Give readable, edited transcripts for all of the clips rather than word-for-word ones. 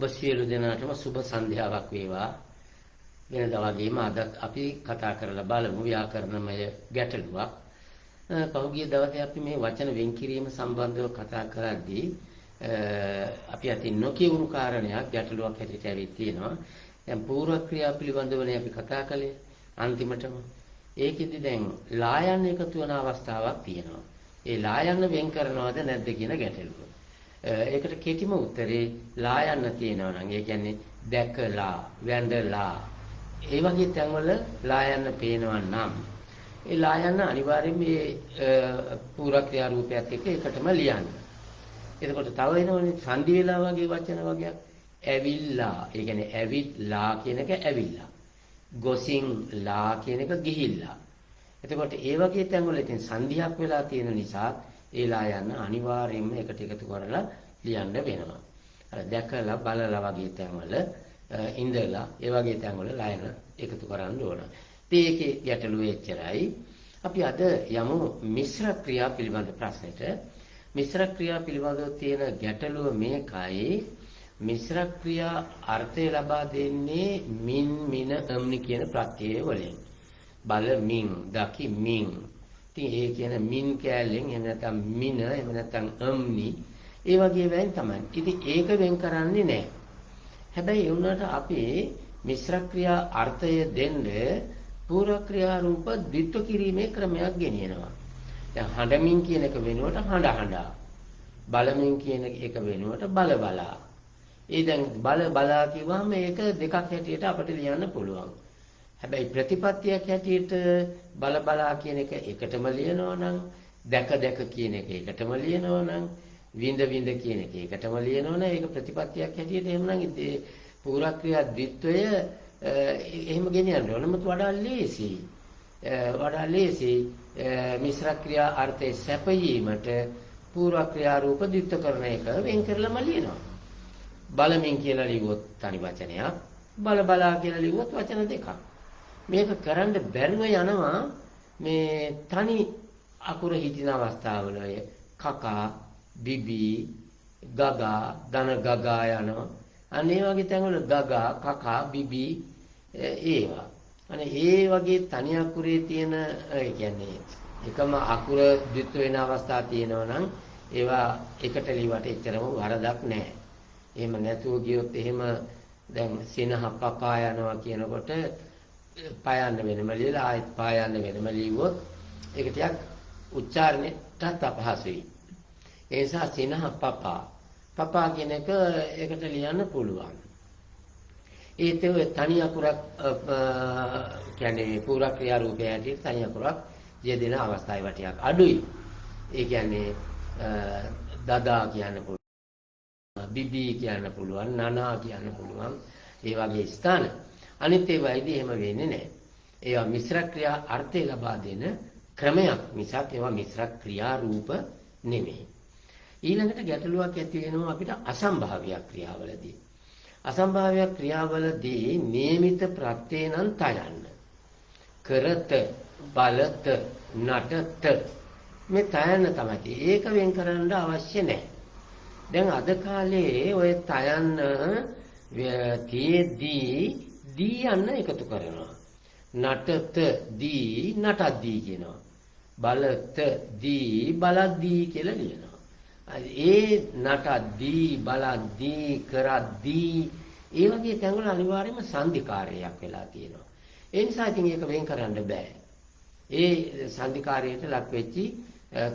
සියලු දෙනාටම සුබ සන්ධ්‍යාවක් වේවා. වෙනදා වගේම අද අපි කතා කරලා බලමු ව්‍යාකරණමය ගැටලුවක්. පහුගිය දවසේ අපි මේ වචන වෙන් කිරීම සම්බන්ධව කතා කරද්දී අපි අතින් නොකියුණු කාරණයක් ගැටලුවක් හැටියට ඇවිත් තියෙනවා. දැන් පූර්ව ක්‍රියා පිළිබඳවනේ අපි කතා කළේ අන්තිමටම. ඒකෙදි දැන් ලායන් එකතු වෙන අවස්ථාවක් තියෙනවා. ඒ ලායන් වෙන් කරනවද නැද්ද කියන ගැටලුව. ඒකට කෙටිම උත්තරේ ලායන්න තියෙනවා නම් ඒ කියන්නේ දැකලා වැඳලා ඒ වගේ තැන්වල ලායන්න පේනවා නම් ඒ ලායන්න අනිවාර්යයෙන් මේ පූර්ව ක්‍රියා රූපයත් එක්ක එකටම ලියන්න. එතකොට තව එනවනේ සංදි වේලා වගේ වචන වගේක් ඇවිල්ලා. ඒ කියන්නේ ඇවිත්ලා කියන එක ඇවිල්ලා. ගොසින් ලා කියන එක ගිහිල්ලා. එතකොට ඒ වගේ තැන්වල ඉතින් සංදියක් වෙලා තියෙන නිසා ඒ ලායන්න අනිවාර්යයෙන්ම එකට එකතු කරලා ලියන්න වෙනවා. අර දැකලා බලලා වගේ තැන්වල ඉඳලා ඒ වගේ තැන්වල ලායන්න එකතු කරන්න ඕන. ඉතින් ඒකේ ගැටලුව එච්චරයි. අපි අද යමු මිශ්‍ර ක්‍රියා පිළිබඳ ප්‍රශ්නෙට. මිශ්‍ර ක්‍රියා පිළිබඳව තියෙන ගැටලුව මේකයි. මිශ්‍ර ක්‍රියා අර්ථය ලබා දෙන්නේ මින් මින අම්නි කියන ප්‍රත්‍යය වලින්. බලමින් දකිමින්. ඉතින් ඒ කියන මින් කැලෙන් එහෙම නැත්නම් මින එහෙම නැත්නම් අම්නි ඒ වගේ වෙන් තමයි. ඉතින් ඒක වෙන් කරන්නේ නැහැ. හැබැයි ඒ වුණාට අපි මිශ්‍ර ක්‍රියා අර්ථය දෙන්න පූර්ව ක්‍රියා රූප ද්විත්ව කිරීමේ ක්‍රමයක් ගෙනියනවා. දැන් හඬමින් කියන එක වෙනුවට හඬ හඬා. බලමින් කියන එක වෙනුවට බල බලා. ඒ දැන් බල බලා කිව්වම මේක දෙකක් හැටියට අපිට ලියන්න පුළුවන්. හැබැයි ප්‍රතිපත්තියක් හැටියට බල බලා කියන එක එකටම ලියනවා නම් දැක දැක කියන එක එකටම ලියනවා නම් විඳ විඳ කියන එක එකටම ලියනවා නම් ඒක ප්‍රතිපත්තියක් හැටියට එහෙමනම් ඒ පූර්ව ක්‍රියා ද්විත්වය එහෙම ගෙනියන්න ඕන. නමුත් වඩා ලේසි මිශ්‍ර ක්‍රියා අර්ථයේ සැපයීමට පූර්ව ක්‍රියා රූප ද්විත්ව කරන එක වෙන් කරලම ලියනවා. බලමින් කියලා ලිව්වොත් තනි වචනයක්, බල බලා කියලා ලිව්වොත් වචන දෙකක්. මේක කරන්න බැරිව යනවා මේ තනි අකුර හිටින අවස්ථාවල කකා, බිබි, ගගා, දන ගගා යනවා. අනේ වගේ තැන්වල ගගා, කකා, බිබි ඒවා. අනේ ඒ වගේ තනි අකුරේ තියෙන ඒ කියන්නේ එකම අකුර ද්විත්ව වෙන අවස්ථා තියෙනවා නම් ඒවා එකට ලියවට එච්චරම වරදක් නැහැ. එහෙම නැතුව ගියොත් එහෙම දැන් සිනහ පපා යනවා කියනකොට පායන්න වෙනම ලියලා ආයෙත් පායන්න වෙනම ලියුවොත් ඒක ටිකක් උච්චාරණයට අපහසුයි. ඒ නිසා සිනහ පපා කියන එක ඒකට ලියන්න පුළුවන්. ඒත් ඒ තනි අකුරක් කියන්නේ පූර්ව ක්‍රියා රූපය ඇතුළේ තනි අකුරක් යෙදෙන අවස්ථාවේ ටිකක් අඩුයි. ඒ කියන්නේ දදා කියන්න පුළුවන්. බිබී කියන්න පුළුවන්, නනා කියන්න පුළුවන්. ඒ වගේ ස්ථාන. අනිත් ඒවායිදී එහෙම වෙන්නේ නැහැ. ඒවා මිශ්‍ර ක්‍රියා අර්ථය ලබා දෙන ක්‍රමයක් මිසක් ඒවා මිශ්‍ර ක්‍රියා රූප නෙමෙයි. ඊළඟට ගැටලුවක් ඇති වෙනවා අපිට අසම්භාව්‍ය ක්‍රියාවලදී. අසම්භාව්‍ය ක්‍රියාවලදී නියමිත ප්‍රත්‍යේ නම් තයන්න. කරත, බලත, නටත මේ තයන්න තමයි. ඒක වෙන් කරන්න අවශ්‍ය නැහැ. දැන් අද කාලේ ඔය තයන්න තියේදී දී යන්න එකතු කරනවා. නටත දී නටද්දී කියනවා. බලත දී බලද්දී කියලා ලියනවා. ඒ නටද්දී බලද්දී කරද්දී ඒ වගේ තැන්වල අනිවාර්යයෙන්ම සංධිකාරයක් වෙලා තියෙනවා. ඒ නිසා ඉතින් ඒක වෙන් කරන්න බෑ. ඒ සංධිකාරයට ලක් වෙච්චි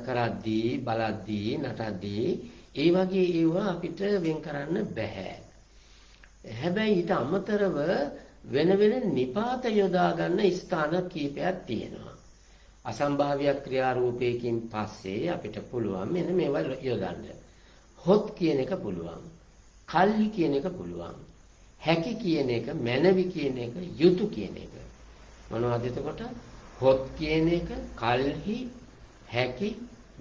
කරද්දී බලද්දී නටද්දී ඒ වගේ ඒවා අපිට වෙන් කරන්න බෑ. හැබැයි ඊට අමතරව වෙන වෙන නිපාත යොදා ගන්න ස්ථාන කීපයක් තියෙනවා. අසම්භාව්‍ය ක්‍රියා රූපයකින් පස්සේ අපිට පුළුවන් මෙන්න මේවා යොදන්න. හොත් කියන එක පුළුවන්. කල්හි කියන එක පුළුවන්. හැකි කියන එක, මැනවි කියන එක, යුතු කියන එක. මොනවද එතකොට? හොත් කියන එක, කල්හි, හැකි,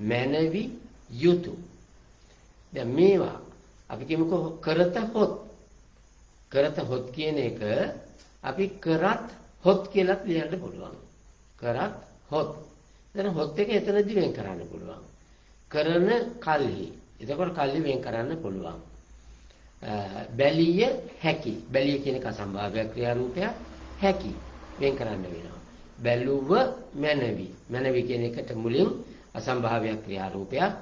මැනවි, යුතු. දැන් මේවා අපි කියමුකෝ කරත හොත්. කරත හොත් කියන එක අපි කරත් හොත් කියලා ලියන්න පුළුවන්. කරත් හොත්. දැන් හොත් එක එතනදි වෙන් කරන්න පුළුවන්. කරන කල්හි. එතකොට කල්හි වෙන් කරන්න පුළුවන්. බැලිය හැකි. බැලිය කියන එක අසම්භාව්‍ය ක්‍රියාරූපයක් හැකි වෙන් කරන්න වෙනවා. බැලුව මැනවි. මැනවි කියන එකට මුලින් අසම්භාව්‍ය ක්‍රියාරූපයක්.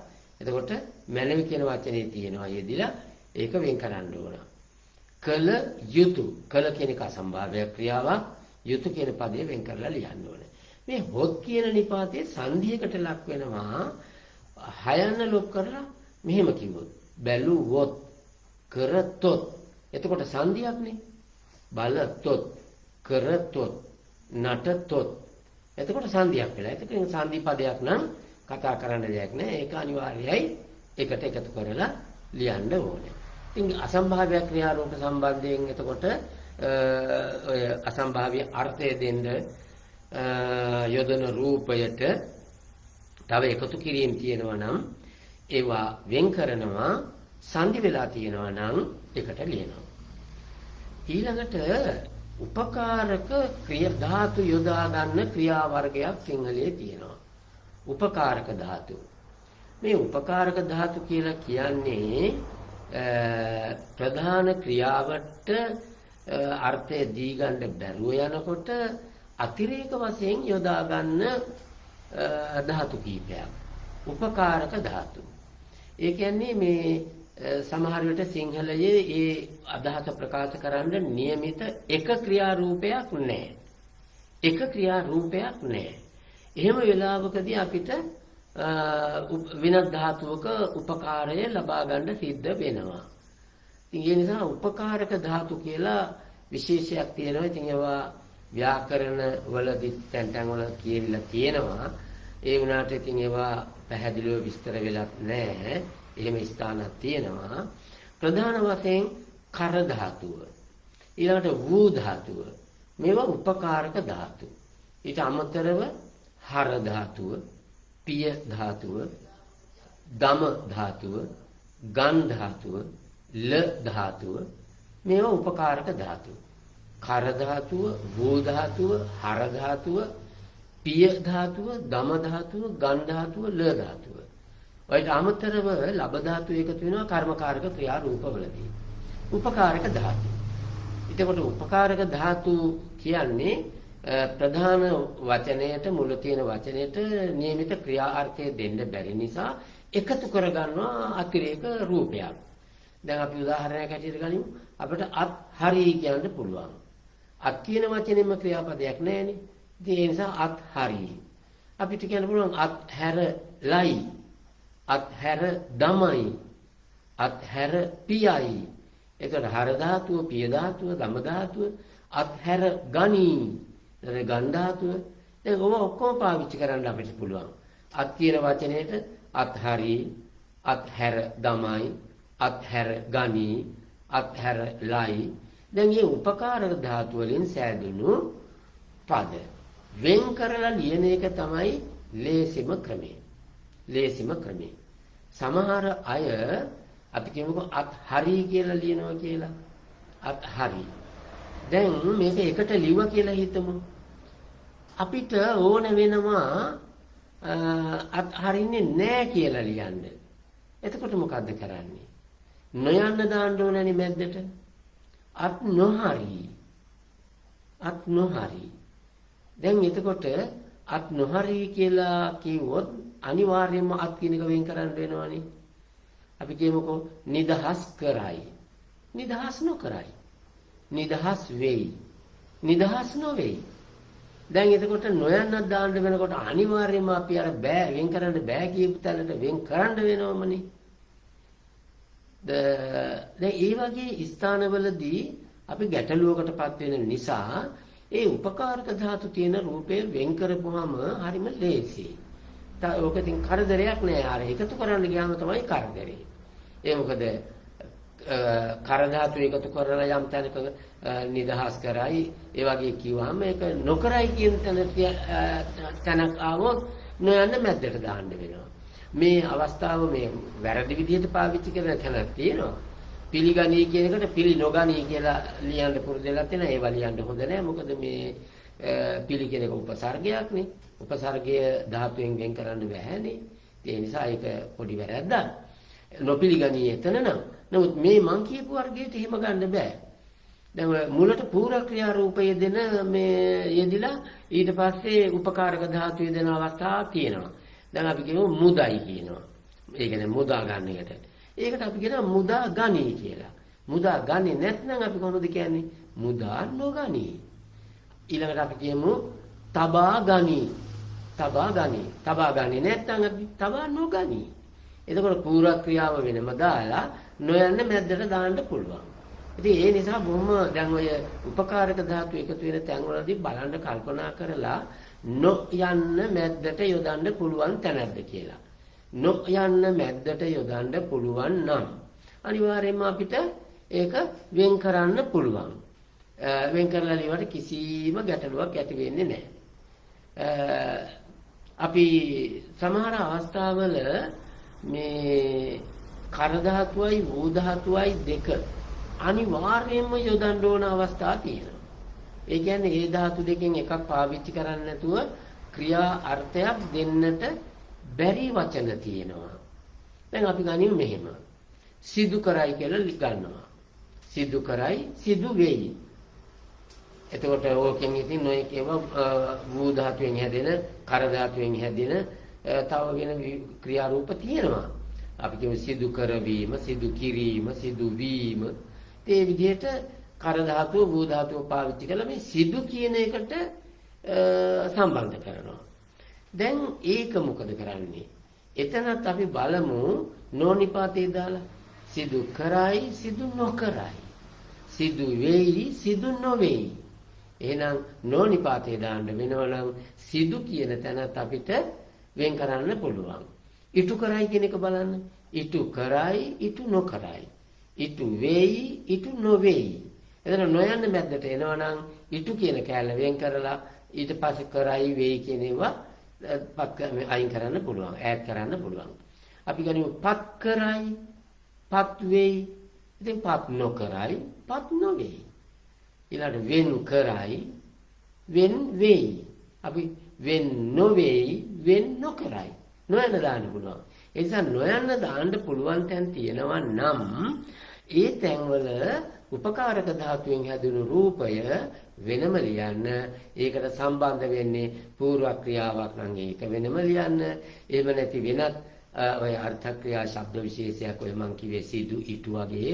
එතකොට මැනවි කියන වචනේ තියෙනවා යෙදිලා ඒක වෙන් කරන්න ඕන. කල යුතු. කල කියන එක අසම්භාව්‍ය ක්‍රියාවක්. යුතු කියන පදේ වෙන් කරලා ලියන්න ඕන. මේ හොත් කියන නිපාතයේ සංධියකට ලක් වෙනවා. හයන්න ලොක් කරලා මෙහෙම කිව්වොත් බැලුවොත් කරතොත් එතකොට සංධියක්නේ. බලතොත් කරතොත් නටතොත් එතකොට සංධියක් වෙලා. එතකොට සංධි පදයක් නම් කතා කරන්න දෙයක් නැහැ. ඒක අනිවාර්යයි එකට එකතු කරලා ලියන්න ඕනේ. ඉතින් අසම්භාව්‍ය ක්‍රියාරූප සම්බන්ධයෙන් එතකොට ඔය අසම්භාව්‍ය අර්ථය දෙන්න යොදන රූපයට තව එකතු කිරීම තියෙනවා නම් ඒවා වෙන් කරනවා. සංධි වෙලා තියෙනවා නම් එකට ලියනවා. ඊළඟට උපකාරක ක්‍රියා ධාතු යොදා ගන්න ක්‍රියා වර්ගයක් සිංහලයේ තියෙනවා. උපකාරක ධාතු. මේ උපකාරක ධාතු කියලා කියන්නේ ප්‍රධාන ක්‍රියාවට අර්ථය දී ගන්න බැරුව යනකොට අතිරේක වශයෙන් යොදා ගන්න ධාතු කීපයක්. උපකාරක ධාතු. ඒ කියන්නේ මේ සමහර විට සිංහලයේ ඒ අදහස ප්‍රකාශ කරන්න નિયમિત එක ක්‍රියාරූපයක් නැහැ. එක ක්‍රියාරූපයක් නැහැ. එහෙම වෙලාවකදී අපිට වෙනත් ධාතුවක උපකාරය ලබා ගන්න සිද්ධ වෙනවා. ඉතින් ඒ නිසා උපකාරක ධාතු කියලා විශේෂයක් තියෙනවා. ඉතින් ඒවා ව්‍යාකරණ වලදී තැන් තැන් වල කියවිලා තියෙනවා. ඒ වුණාට ඉතින් ඒවා පැහැදිලිව විස්තර වෙලත් නැහැ. එහෙම ස්ථානක් තියෙනවා. ප්‍රධාන වශයෙන් කර ධාතුව. ඊළඟට වූ ධාතුව. මේවා උපකාරක ධාතු. ඊට අමතරව හර ධාතුව, පිය ධාතුව, දම ධාතුව, ගන් ධාතුව, ල ධාතුව මේවා උපකාරක ධාතු. කර ධාතුව, වූ ධාතුව, හර ධාතුව, පිය ධාතුව, දම ධාතුව, ගන් ධාතුව, ල ධාතුව. ඔයිට අමතරව ලබ ධාතු එකතු වෙනවා කර්මකාරක ක්‍රියා රූපවලදී. උපකාරක ධාතු. එතකොට උපකාරක ධාතු කියන්නේ ප්‍රධාන වචනයට මුල තියෙන වචනයට નિયમિત ක්‍රියාර්ථය දෙන්න බැරි නිසා එකතු කරගන්නවා අතිරේක රූපයක්. දැන් අපි උදාහරණයක් හැටියට ගනිමු. අපිට අත් හරි කියන්න පුළුවන්. අත් කියන වචනේම ක්‍රියාපදයක් නැහැනේ. ඉතින් ඒ නිසා අත් හරි. අපිට කියන්න පුළුවන් අත් හැරලයි. අත් හැර දමයි. අත් හැර පියයි. එතකොට හර ධාතුව, පිය ධාතුව, දම ධාතුව අත් හැර ගනී. ගන් ධාතුව. දැන් ඔව ඔක්කොම පාවිච්චි කරන්න අපිට පුළුවන්. අත් කියන වචනේට අත් හරි, අත් හැර දමයි, අත් හැර ගනී, අත් හැර ලයි. දැන් මේ උපකාරක ධාතු වලින් සෑදුණු පද වෙන් කරලා ලියන එක තමයි ලේසිම ක්‍රමය. ලේසිම ක්‍රමය. සමහර අය අපි කියමුකෝ අත් හරි කියලා ලියනවා කියලා. අත් හරි. දැන් මේක එකට ලිව්වා කියලා හිතමු. අපිට ඕන වෙනවා අත් හරින්නේ නැහැ කියලා ලියන්න. එතකොට මොකද්ද කරන්නේ? නොයන්න දාන්න ඕනනේ මැද්දට. අත් නොහරි. අත් නොහරි. දැන් එතකොට අත් නොහරි කියලා කිව්වොත් අනිවාර්යයෙන්ම අත් කියන එක වෙන් කරන්න වෙනවනේ. අපි කියමුකෝ නිදහස් කරයි. නිදහස් නොකරයි. නිදහස් වෙයි. නිදහස් නොවේයි. දැන් එතකොට නොයන්නත් දාන්න වෙනකොට අනිවාර්යයෙන්ම අපි අර බෑ වෙන් කරන්න බෑ කියපු තැනට වෙන් කරන්න වෙනවමනේ. දැන් ඒ වගේ ස්ථානවලදී අපි ගැටලුවකටපත් වෙන නිසා ඒ උපකාරක ධාතු තියෙන රූපය වෙන් කරපුවාම හරිම ලේසියි. ඕක ඉතින් කරදරයක් නෑ. අර එකතු කරන්න ගියාම තමයි කරදරේ. ඒ මොකද කර ධාතු එකතු කරලා යම් තැනක නිදහස් කරයි ඒ වගේ කිව්වම ඒක නොකරයි කියන තැනක් ආවොත් නොයන්න මැද්දට දාන්න වෙනවා. මේ අවස්ථාව මේ වැරදි විදිහට පාවිච්චි කරන තැනක් තියෙනවා. පිළිගනී කියන එකට පිළි නොගනී කියලා ලියන්න පුරුදුලා තියෙනවා. ඒවා ලියන්න හොඳ නෑ. මොකද මේ පිළි කියන එක උපසර්ගයක් නේ. උපසර්ගය ධාතුවෙන් වෙන් කරන්න බෑනේ. ඒ නිසා ඒක පොඩි වැරද්දක්. නොපිළිගනී එතන නම්. නමුත් මේ මං කියපු වර්ගයට එහෙම ගන්න බෑ. දැන් මුලට පූර්ව ක්‍රියා රූපය දෙන මේ යෙදිලා ඊට පස්සේ උපකාරක ධාතු යෙදෙන අවස්ථා තියෙනවා. දැන් අපි කියමු මුදයි කියනවා. ඒ කියන්නේ මුදා ගන්න එකට. ඒකට අපි කියනවා මුදා ගනී කියලා. මුදා ගන්නේ නැත්නම් අපි කොහොමද කියන්නේ? මුදා නොගනී. ඊළඟට අපි කියමු තබා ගනී. තබා ගනී. තබා ගන්නේ නැත්නම් අපි තබා නොගනී. එතකොට පූර්ව ක්‍රියාව වෙනම දාලා නොයන්න මැද්දට දාන්න පුළුවන්. ඉතින් ඒ නිසා බොහොම දැන් ඔය උපකාරක ධාතු එකතු වෙන තැන්වලදී බලන්න කල්පනා කරලා නොයන්න මැද්දට යොදන්න පුළුවන් තැනක්ද කියලා. නොයන්න මැද්දට යොදන්න පුළුවන් නම් අනිවාර්යයෙන්ම අපිට ඒක වෙන් කරන්න පුළුවන්. වෙන් කරලා ලියවට කිසිම ගැටලුවක් ඇති වෙන්නේ නැහැ. අපි සමහර අවස්ථාවල මේ කර ධාතුවයි වූ ධාතුවයි දෙක අනිවාර්යයෙන්ම යොදන්න ඕන අවස්ථා තියෙනවා. ඒ කියන්නේ ඒ ධාතු දෙකෙන් එකක් පාවිච්චි කරන්නේ නැතුව ක්‍රියා අර්ථයක් දෙන්නට බැරි වචන තියෙනවා. දැන් අපි ගනිමු මෙහෙම. සිදු කරයි කියලා ගන්නවා. සිදු කරයි සිදු වෙයි. එතකොට ඕකෙන් ඉතින් නොයෙක් ඒවා වූ ධාතුවෙන් හැදෙන, කර ධාතුවෙන් හැදෙන තව වෙන ක්‍රියා රූප තියෙනවා. අපි කියමු සිදු කරවීම, සිදු කිරීම, සිදු වීම. ඒ විදිහට කර ධාතුව, වූ ධාතුව පාවිච්චි කරලා මේ සිදු කියන එකට සම්බන්ධ කරනවා. දැන් ඒක මොකද කරන්නේ? එතනත් අපි බලමු නොනිපාතේ දාලා සිදු කරයි, සිදු නොකරයි. සිදු වෙයි, සිදු නොවේයි. එහෙනම් නොනිපාතේ දාන්න වෙනවනම් සිදු කියන තැනත් අපිට වෙන් කරන්න පුළුවන්. ඉටු කරයි කියන එක බලන්න. ඉටු කරයි, ඉටු නොකරයි. ඉටු වෙයි, ඉටු නොවේයි. එතන නොයන්න මැද්දට එනවනම් ඉටු කියන කැලල වෙන් කරලා ඊට පස්සේ කරයි වෙයි කියන ඒවා අයින් කරන්න පුළුවන්. ඈඩ් කරන්න පුළුවන්. අපි ගනිමු පත් කරයි, පත් වෙයි. ඉතින් පත් නොකරයි, පත් නොවේයි. ඊළඟට වෙන් කරයි, වෙන් වෙයි. අපි වෙන් නොවේයි, වෙන් නොකරයි. නොයන්න දාන්න පුළුවන්. ඒ නිසා නොයන්න දාන්න පුළුවන් තැන් තියෙනවා නම් ඒ තැන්වල උපකාරක ධාතුවෙන් හැදුණු රූපය වෙනම ලියන්න. ඒකට සම්බන්ධ වෙන්නේ පූර්ව ක්‍රියාවක් නම් ඒක වෙනම ලියන්න. එහෙම නැති වෙනත් ඔය අර්ථ ක්‍රියා ශබ්ද විශේෂයක් ඔය මං කිව්වේ සිදු ඉටු වගේ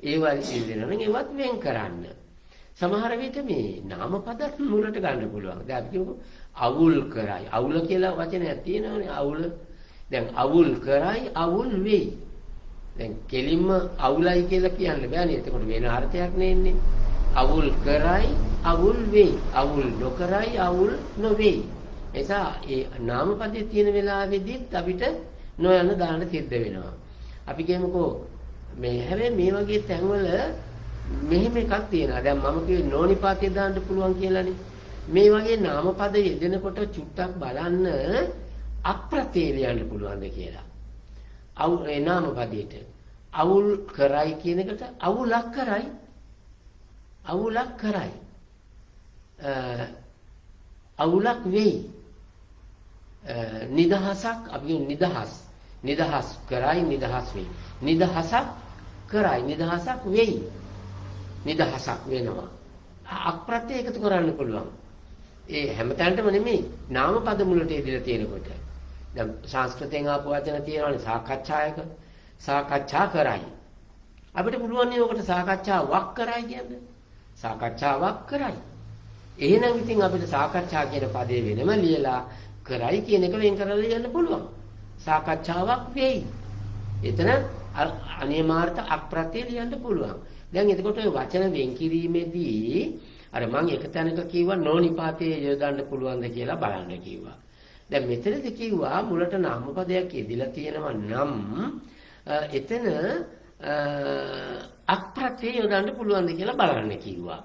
ඒවා ඉඳිනවා නම් ඒවත් වෙන් කරන්න. සමහර විට මේ නාමපදත් මුලට ගන්න පුළුවන්. දැන් අපි කියමු අවුල් කරයි. අවුල කියලා වචනයක් තියෙනවනේ අවුල. දැන් අවුල් කරයි අවුල් වෙයි. දැන් කෙලින්ම අවුලයි කියලා කියන්න බෑනේ. එතකොට වෙන අර්ථයක් නෙන්නේ. අවුල් කරයි අවුල් වෙයි. අවුල් නොකරයි අවුල් නොවේයි. එසා ඒ නාමපදයේ තියෙන වෙලාවෙදිත් අපිට නොයන දාන්න සිද්ධ වෙනවා. අපි කියමුකෝ මේ හැබැයි මේ වගේ තැන්වල මෙහෙම එකක් තියෙනවා. දැන් මම කිව්වේ නොනිපාතේ දාන්න පුළුවන් කියලානේ. මේ වගේ නාමපද යෙදෙනකොට චුට්ටක් බලන්න අප්‍රත්‍යය ලියන්න පුළුවන්ද කියලා. ඒ නාමපදයට අවුල් කරයි කියන එකට අවුලක් කරයි. අවුලක් කරයි. අවුලක් වෙයි. නිදහසක් අපි නිදහස්. නිදහස් කරයි නිදහස් වෙයි. නිදහසක් කරයි නිදහසක් වෙයි. නිදහසක් වෙනවා. අප්‍රත්‍ය එකතු කරන්න පුළුවන්. ඒ හැමතැනටම නෙමෙයි නාමපද මුලට ඉදලා තියෙනකොට. දැන් සංස්කෘතෙන් ආපු වචන තියෙනවානේ සාකච්ඡායක. සාකච්ඡා කරයි. අපිට පුළුවන් නේ ඔකට සාකච්ඡාවක් කරයි කියන්නේ. සාකච්ඡාවක් කරයි. එහෙනම් ඉතින් අපිට සාකච්ඡා කියන පදේ වෙනම ලියලා කරයි කියන එක වෙන් කරලා ලියන්න පුළුවන්. සාකච්ඡාවක් වෙයි. එතන අනියමාර්ථ අප්‍රත්‍ය ලියන්න පුළුවන්. දැන් එතකොට ඔය වචන වෙන් කිරීමේදී අර මම එක තැනක කිව්වා නොනිපාතේ යොදන්න පුළුවන්ද කියලා බලන්න කිව්වා. දැන් මෙතනදී කිව්වා මුලට නාමපදයක් යෙදিলা තියෙනවා නම් එතන අප්‍රත්‍ය යොදන්න පුළුවන්ද කියලා බලන්න කිව්වා.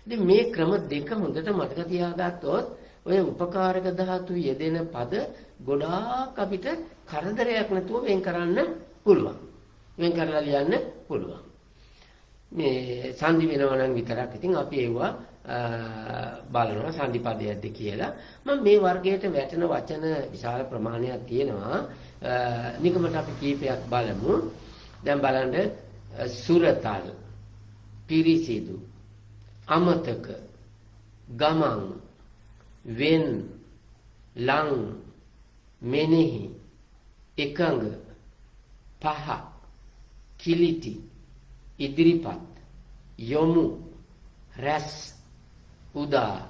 ඉතින් මේ ක්‍රම දෙක හොඳට මතක තියාගත්තොත් ඔය උපකාරක ධාතු යෙදෙන පද ගොඩාක් අපිට කරදරයක් නැතුව වෙන් කරන්න පුළුවන්. වෙන් කරලා ලියන්න පුළුවන්. මේ සංදි වෙනවා නම් විතරක් ඉතින් අපි ඒවා බලනවා සංදි පදයක්ද කියලා. මම මේ වර්ගයට වැටෙන වචන විශාල ප්‍රමාණයක් තියෙනවා. නිකමට අපි කීපයක් බලමු. දැන් බලන්න සුරතල්, පිරිසිදු, අමතක, ගමන්, වෙන්, ලං, මෙනෙහි, එකඟ, පහ, කිලිටි, ඉදිරිපත්, යොමු, රැස්, උදා,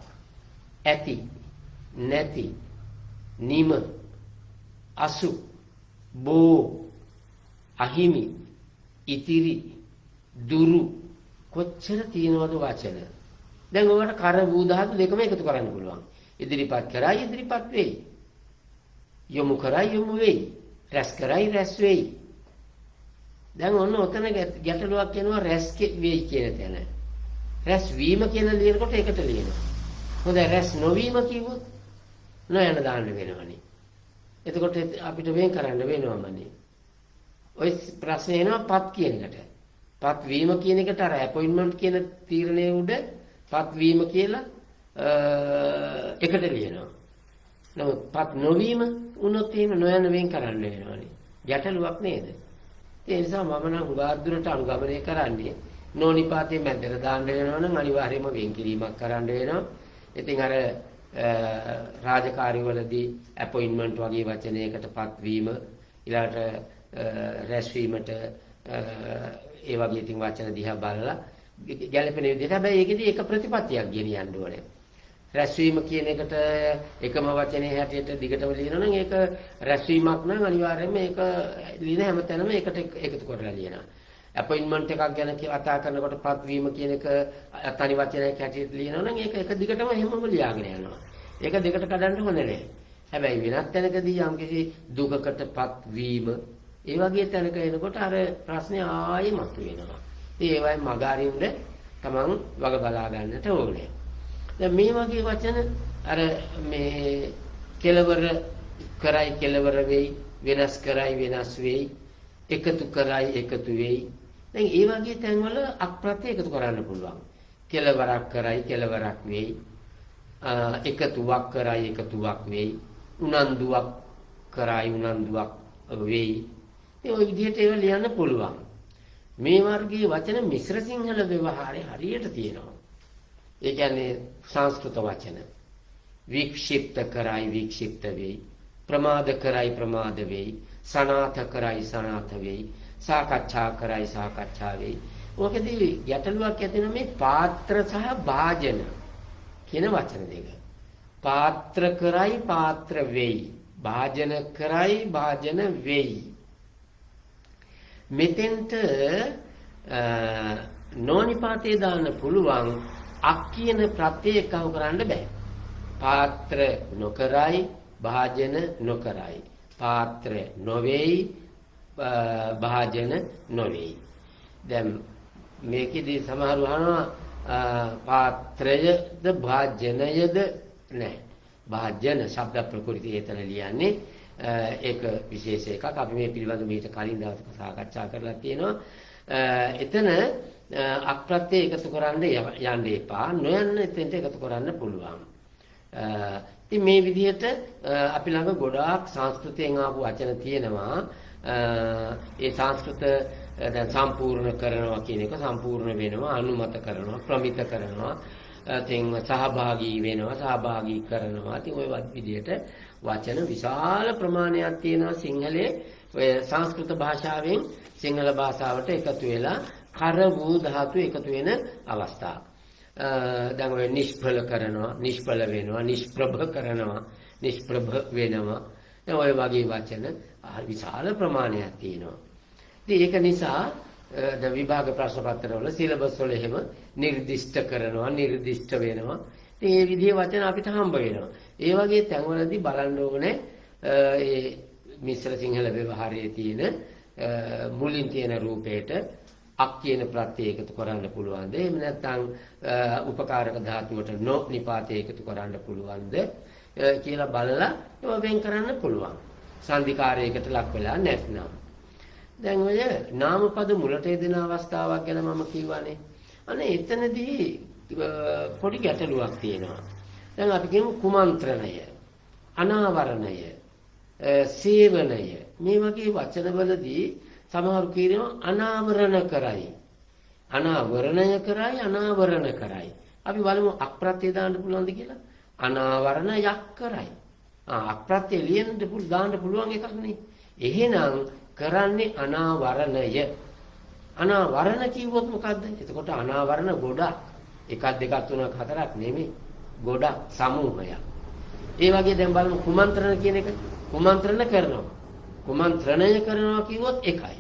ඇති, නැති, නිම, අසු, බෝ, අහිමි, ඉතිරි, දුරු, කොච්චර තියෙනවද වචන. දැන් ඔයාලට කර වූ ධාතු දෙකම එකතු කරන්න පුළුවන්. ඉදිරිපත් කරයි ඉදිරිපත් වෙයි. යොමු කරයි යොමු වෙයි. රැස් කරයි රැස් වෙයි. දැන් ඔන්න ඔතන ගැටලුවක් කියනවා රැස් වෙයි කියන තැන. රැස් වීම කියන ලියනකොට එකට ලියනවා. හොඳයි රැස් නොවීම කිව්වොත් නොයන දාන්න වෙනවනේ. එතකොට අපිට වෙන් කරන්න වෙනවමනේ. ඔය ප්‍රශ්නේ එනවා පත් කියන එකට. පත් වීම කියන එකට අර අපොයින්ට්මන්ට් කියන තීරණය උඩ පත් වීම කියලා එකට ලියනවා. නමුත් පත් නොවීම වුණොත් එහෙම නොයන වෙන් කරන්න වෙනවනේ. ගැටලුවක් නේද? ඒ නිසා මම නම් උගාද්දුරට අනුගමනය කරන්නේ නොනිපාතේ මැදට දාන්න වෙනවනම් අනිවාර්යයෙන්ම වෙන් කිරීමක් කරන්න වෙනවා. ඉතින් අර රාජකාරිවලදී අපොයින්ට්මන්ට් වගේ වචනයකට පත් වීම ඊළාට රැස්වීමට ඒ වගේ ඉතින් වචන දිහා බලලා ගැළපෙන විදිහට හැබැයි ඒකෙදී එක ප්‍රතිපත්තියක් ගෙනියන්න ඕනේ. රැස්වීම කියන එකට එකම වචනේ හැටියට දිගටම ලියනවා නම් ඒක රැස්වීමක් නම් අනිවාර්යයෙන්ම ඒක ලියන හැමතැනම එකට එකතු කරලා ලියනවා. අපොයින්ට්මන්ට් එකක් ගැන කතා කරනකොට පත් වීම කියන එක තනි වචනයක් හැටියට ලියනවා නම් ඒක එක දිගටම එහෙමම ලියාගෙන යනවා. ඒක දෙකට කඩන්න හොඳ නැහැ. හැබැයි වෙනත් තැනකදී යම්කිසි දුකකටපත් වීම ඒ වගේ තැනක එනකොට අර ප්‍රශ්නේ ආයෙ මතුවෙනවා. ඉතින් ඒවයි මග අරින්න තමන් වග බලා ගන්නට ඕනේ. දැන් මේ වගේ වචන අර මේ කෙලවර කරයි කෙලවර වෙයි, වෙනස් කරයි වෙනස් වෙයි, එකතු කරයි එකතු වෙයි. දැන් ඒ වගේ තැන්වල අක්ප්‍රත්‍ය එකතු කරන්න පුළුවන්. කෙලවරක් කරයි කෙලවරක් වෙයි. එකතුවක් කරයි එකතුවක් වෙයි. උනන්දුවක් කරයි උනන්දුවක් වෙයි. ඔය විදිහට ඒවා ලියන්න පුළුවන්. මේ වර්ගයේ වචන මිශ්‍ර සිංහල ව්‍යවහාරය හරියට තියෙනවා. ඒ කියන්නේ සංස්කෘත වචන. වික්ෂිප්ත කරයි වික්ෂිප්ත වෙයි. ප්‍රමාද කරයි ප්‍රමාද වෙයි. සනාථ කරයි සනාථ වෙයි. සාකච්ඡා කරයි සාකච්ඡා වෙයි. ඔකදී ගැටලුවක් ඇති වෙන මේ පාත්‍ර සහ භාජන කියන වචන දෙක. පාත්‍ර කරයි පාත්‍ර වෙයි. භාජන කරයි භාජන වෙයි. මෙතෙන්ට නොනිපාතේ දාන්න පුළුවන් අක් කියන ප්‍රත්‍යය එකව කරන්න බෑ. පාත්‍ර නොකරයි භාජන නොකරයි. පාත්‍ර නොවේයි භාජන නොවේයි. දැන් මේකෙදී සමහරව අහනවා පාත්‍රයද භාජනයද නැහැ. භාජන ශබ්ද ප්‍රකෘතිය එතන ලියන්නේ ඒක විශේෂ එකක්. අපි මේ පිළිබඳව මීට කලින් දවසක සාකච්ඡා කරලා තියෙනවා. එතන අක්ප්‍රත්‍ය එකතු කරන්න යන්න එපා. නොයන්න එතෙන්ට එකතු කරන්න පුළුවන්. ඉතින් මේ විදිහට අපි ළඟ ගොඩාක් සංස්කෘතයෙන් ආපු වචන තියෙනවා. ඒ සංස්කෘත දැන් සම්පූර්ණ කරනවා කියන එක සම්පූර්ණ වෙනවා, අනුමත කරනවා, ප්‍රමිත කරනවා, ඉතින් සහභාගී වෙනවා, සහභාගී කරනවා. ඉතින් ওই විදිහට වචන විශාල ප්‍රමාණයක් තියෙනවා සිංහලයේ. ඔය සංස්කෘත භාෂාවෙන් සිංහල භාෂාවට එකතු වෙලා කර වූ ධාතු එකතු වෙන අවස්ථා. දැන් ඔය නිෂ්ඵල කරනවා, නිෂ්ඵල වෙනවා, නිෂ්ප්‍රභ කරනවා, නිෂ්ප්‍රභ වෙනවා. දැන් ඔය වගේ වචන විශාල ප්‍රමාණයක් තියෙනවා. ඉතින් ඒක නිසා ද විභාග ප්‍රශ්න පත්‍රවල සිලබස් වල එහෙම නිර්දිෂ්ට කරනවා, නිර්දිෂ්ට වෙනවා. ඉතින් මේ විදිහේ වචන අපිට හම්බ වෙනවා. ඒ වගේ තැන්වලදී බලන්න ඕනේ ඒ මිශ්‍ර සිංහල ව්‍යවහාරයේ තියෙන මුලින් තියෙන රූපයට අක් කියන ප්‍රත්‍යය එකතු කරන්න පුළුවන්ද? එහෙම නැත්නම් උපකාරක ධාතුවට නො නිපාතය එකතු කරන්න පුළුවන්ද කියලා බලලා ඒවා වෙන් කරන්න පුළුවන්. සංධිකාරයකට ලක් වෙලා නැත්නම්. දැන් ඔය නාමපද මුලට යෙදෙන අවස්ථාවක් ගැන මම කියවනේ. අනේ එතනදී පොඩි ගැටලුවක් තියෙනවා. දැන් අපි කියමු කුමන්ත්‍රණය, අනාවරණය, සේවනය, මේ වගේ වචනවලදී සමහරු කියනවා අනාවරණ කරයි. අනාවරණය කරයි අනාවරණ කරයි. අපි බලමු අක්ප්‍රත්‍ය දාන්න පුළුවන්ද කියලා. අනාවරණයක් කරයි. අක්ප්‍රත්‍ය ලියන්න දාන්න පුළුවන් එකක් නේ. එහෙනම් කරන්නේ අනාවරණය. අනාවරණ කිව්වොත් මොකද්ද? එතකොට අනාවරණ ගොඩක්. එකක් දෙකක් තුනක් හතරක් නෙමෙයි. ගොඩක් සමූහයක්. ඒ වගේ දැන් බලමු කුමන්ත්‍රණ කියන එක. කුමන්ත්‍රණ කරනවා. කුමන්ත්‍රණය කරනවා කිව්වොත් එකයි.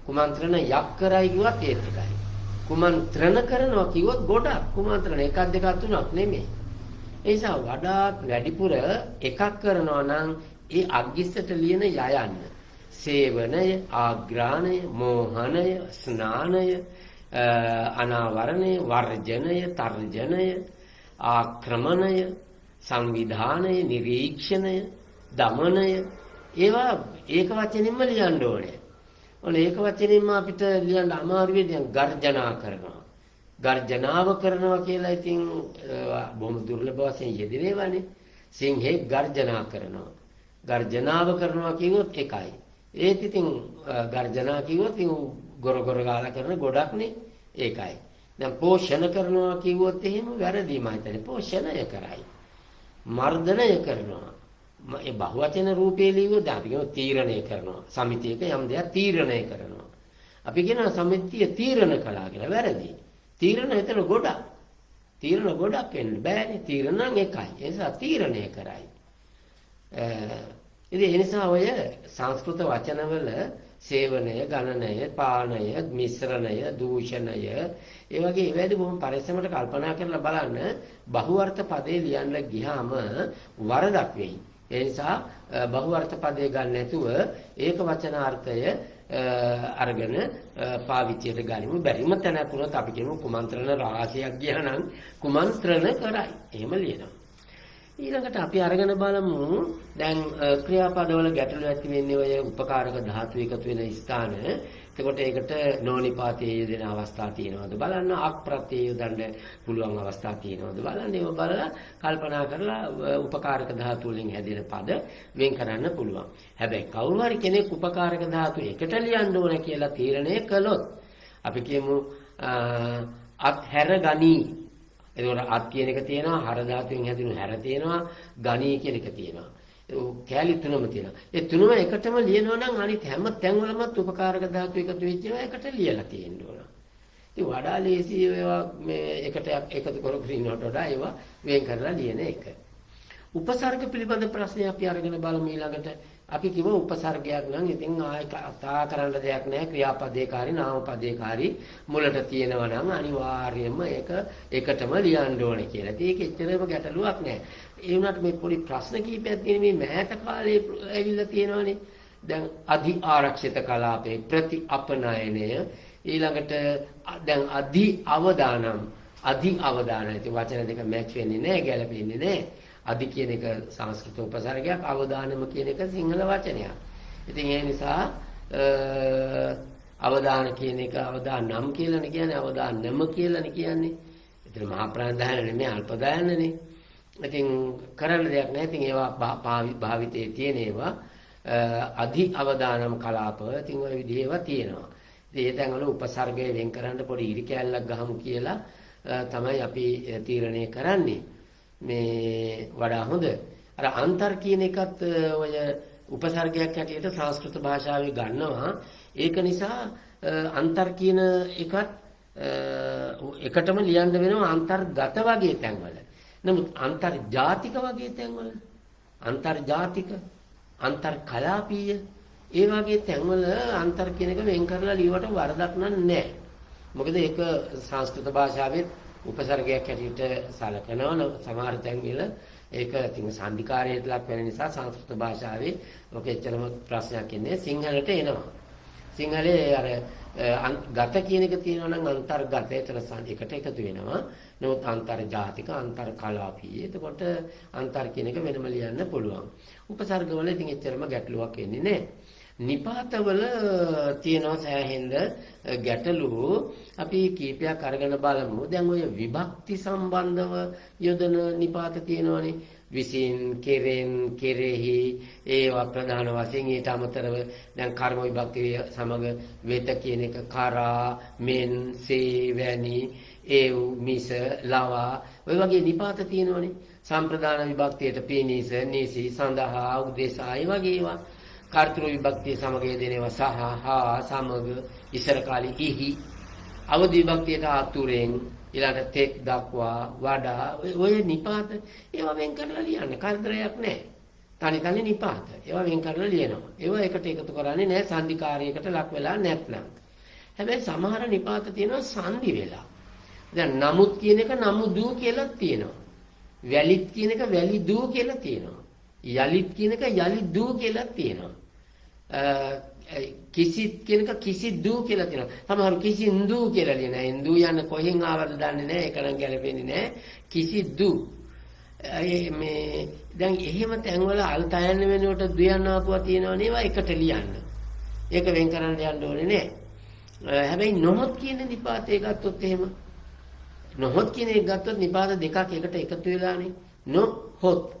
කුමන්ත්‍රණයක් කරයි කිව්වත් ඒත් එකයි. කුමන්ත්‍රණ කරනවා කිව්වොත් ගොඩක්. කුමන්ත්‍රණ එකක් දෙකක් තුනක් නෙමෙයි. ඒ නිසා වඩාත් වැඩිපුර එකක් කරනවා නම් ඒ අග්ගිස්සට ලියන යයන්න. සේවනය, ආග්‍රාණය, මෝහනය, ස්නානය, අනාවරණය, වර්ජනය, තර්ජනය, ආක්‍රමණය, සංවිධානය, නිරීක්ෂණය, දමනය ඒවා ඒක වචනින්ම ලියන්න ඕනේ. ඔන්න ඒක වචනින්ම අපිට ලියන්න අමාරුයි. දැන් ගර්ජනා කරනවා. ගර්ජනාව කරනවා කියලා ඉතින් බොහොම දුර්ලභ වශයෙන් යෙදෙනේවානේ. සිංහේ ගර්ජනා කරනවා. ගර්ජනාව කරනවා කිව්වොත් එකයි. ඒත් ඉතින් ගර්ජනා කිව්වොත් ඉතින් ගොර ගොර ගාලා කරන ගොඩක්නේ ඒකයි. දැන් පෝෂණ කරනවා කිව්වොත් එහෙම වැරදි මම හිතන්නේ. පෝෂණය කරයි. මර්ධනය කරනවා. ඒ බහුවචන රූපේ ලියුවොත් අපි කියනවා තීරණය කරනවා. සමිතියක යම් දෙයක් තීරණය කරනවා. අපි කියනවා සමිතිය තීරණ කළා කියලා. වැරදි. තීරණ හිතන ගොඩක්. තීරණ ගොඩක් වෙන්න බෑනේ. තීරණ නම් එකයි. ඒ නිසා තීරණය කරයි. ඉතින් ඒ නිසා ඔය සංස්කෘත වචනවල සේවනය, ගණනය, පානය, මිශ්‍රණය, දූෂණය ඒ වගේ ඒවැදී බොහොම පරිස්සමට කල්පනා කරලා බලන්න බහුවර්ථ පදේ ලියන්න ගියාම වරදක් වෙයි. ඒ නිසා බහුවර්ථ පදේ ගන්න නැතුව ඒක වචනාර්ථය අරගෙන පාවිච්චියට ගනිමු. බැරිම තැනක් වුණොත් අපි කියමු කුමන්ත්‍රණ රාශියක් ගියා නම් කුමන්ත්‍රණ කරයි. එහෙම ලියනවා. ඊළඟට අපි අරගෙන බලමු දැන් ක්‍රියාපදවල ගැටලු ඇති වෙන්නේ ඔය උපකාරක ධාතු එකතු වෙන ස්ථාන. එතකොට ඒකට නොනිපාතයේ යෙදෙන අවස්ථා තියෙනවද බලන්න. අක්ප්‍රත්‍යය යොදන්න පුළුවන් අවස්ථා තියෙනවද බලන්න. ඒව බලලා කල්පනා කරලා උපකාරක ධාතු වලින් හැදෙන පද වෙන් කරන්න පුළුවන්. හැබැයි කවුරු හරි කෙනෙක් උපකාරක ධාතු එකට ලියන්න ඕන කියලා තීරණය කළොත් අපි කියමු අත්හැර ගනී. එතකොට අත් කියන එක තියෙනවා, හර ධාතුවෙන් හැදුණු හැර තියෙනවා, ගණී කියන එක තියෙනවා. කැලි තුනම තියෙනවා. ඒ තුනම එකටම ලියනවා නම් අනිත් හැම තැන්වලමත් උපකාරක ධාතු එකතු වෙච්ච ඒවා එකට ලියලා තියෙන්න ඕන. ඉතින් වඩා ලේසි ඒවා මේ එකට එකතු කරගෙන ඉන්නවට වඩා ඒවා වෙන් කරලා ලියන එක. උපසර්ග පිළිබඳ ප්‍රශ්නයක් අපි අරගෙන බලමු ඊළඟට. අපි කිව්ව උපසර්ගයක් නම් ඉතින් ආයෙ කතා කරන්න දෙයක් නැහැ. ක්‍රියාපදේකාරී නාමපදේකාරී මුලට තියෙනවා නම් අනිවාර්යයෙන්ම ඒක එකටම ලියන්න ඕනේ කියලා. ඉතින් ඒක එච්චරම ගැටලුවක් නැහැ. ඒ වුණාට මේ පොඩි ප්‍රශ්න කීපයක් තියෙන මේ මෑත කාලේ ඇවිල්ලා තියෙනවානේ. දැන් අධි ආරක්ෂිත කලාපේ ප්‍රති අපනයනය ඊළඟට දැන් අධි අවදානම් ඉතින් වචන දෙක මැච් වෙන්නේ නැහැ, ගැලපෙන්නේ නැහැ. අධි කියන එක සංස්කෘත උපසර්ගයක්, අවදානම කියන එක සිංහල වචනයක්. ඉතින් ඒ නිසා අවදාන කියන එක අවදානම් කියලානේ කියන්නේ, අවදානම කියලානේ කියන්නේ. ඒතර මහා ප්‍රාණදාන නෙමෙයි අල්ප දානනේ. ඉතින් කරන්න දෙයක් නැහැ. ඉතින් ඒවා භාවිතයේ තියෙන ඒවා අධි අවදානම් කලාප. ඉතින් ওই විදිහේ ඒවා තියෙනවා. ඉතින් ඒ තැන්වල උපසර්ගය වෙන් කරන්න පොඩි ඉරි කැලලක් ගහමු කියලා තමයි අපි තීරණය කරන්නේ. මේ වඩා හොඳ. අර අන්තර් කියන එකත් ඔය උපසර්ගයක් හැටියට සංස්කෘත භාෂාවේ ගන්නවා. ඒක නිසා අන්තර් කියන එකත් එකටම ලියන්න වෙනවා අන්තර්ගත වගේ තැන්වල. නමුත් අන්තර්ජාතික වගේ තැන්වල අන්තර්ජාතික, අන්තර්කලාපීය ඒ වගේ තැන්වල අන්තර් කියන එක වෙන් කරලා ලියවට වරදක් නැහැ. මොකද ඒක සංස්කෘත භාෂාවේ උපසර්ගයක් හැටියට සලකනවා. සමහර තැන්වල ඒක ඉතින් සම්ධිකාරයට ලක් වෙන නිසා සංස්කෘත භාෂාවේ ඔක එච්චරම ප්‍රශ්නයක් ඉන්නේ. සිංහලට එනවා. සිංහලේ අර ගත කියන එක තියෙනවා නම් අන්තර්ගත එකට එකතු වෙනවා. නමුත් අන්තර්ජාතික, අන්තර්කලාපීය. එතකොට අන්තර් කියන එක වෙනම ලියන්න පුළුවන්. උපසර්ගවල ඉතින් එච්චරම ගැටලුවක් වෙන්නේ නැහැ. නිපාතවල තියෙනවා සෑහෙන්න ගැටලු. අපි කීපයක් අරගෙන බලමු. දැන් ඔය විභක්ති සම්බන්ධව යොදන නිපාත තියෙනවානේ. විසින් කෙරෙන් කෙරෙහි ඒවා ප්‍රධාන වශයෙන් ඊට අමතරව දැන් කර්ම විභක්තිය සමග වෙත කියන එක කරා මෙන් සේ වැනි ඒව් මිස ලවා ඔය වගේ නිපාත තියෙනවනේ සම්ප්‍රදාන විභක්තියට පිනිස නිසි සඳහා උදෙසා ඒ වගේ ඒවා කර්තෘ විභක්තිය සමග යෙදෙනවා සහ හා සමග ඉස්සර කාලේ ඉහි අවදි විභක්තියට ආතුරෙන් ඊළඟට තෙක් දක්වා වඩා ඔය නිපාත ඒවා වෙන් කරලා ලියන්න කරදරයක් නැහැ. තනි තනි නිපාත. ඒවා වෙන් කරලා ලියනවා. ඒවා එකට එකතු කරන්නේ නැහැ සංධිකාරයකට ලක් වෙලා නැත්නම්. හැබැයි සමහර නිපාත තියෙනවා සංධි වෙලා. දැන් නමුත් කියන එක නමුදු කියලා තියෙනවා. වැලිත් කියන එක වැලිදු කියලා තියෙනවා. යලිත් කියන එක යලිදු කියලා තියෙනවා. කිසිත් කියන එක කිසිදු කියලා තියෙනවා. සමහර කිසින්දු කියලා ලියනවා. ඉන්දු යන කොහෙන් ආවද දන්නේ නැහැ. ඒක නම් ගැලපෙන්නේ නැහැ. කිසිදු. මේ දැන් එහෙම තැන්වල අල්තයන් වෙනුවට දුයන්න ආපුවා තියෙනවා නේවා එකට ලියන්න. ඒක වෙන් කරන්න යන්න ඕනේ නැහැ. හැබැයි නොහොත් කියන නිපාතේ ගත්තොත් එහෙම නොහොත් කියන එක ගත්තොත් නිපාත දෙකක් එකට එකතු වෙලානේ. නොහොත්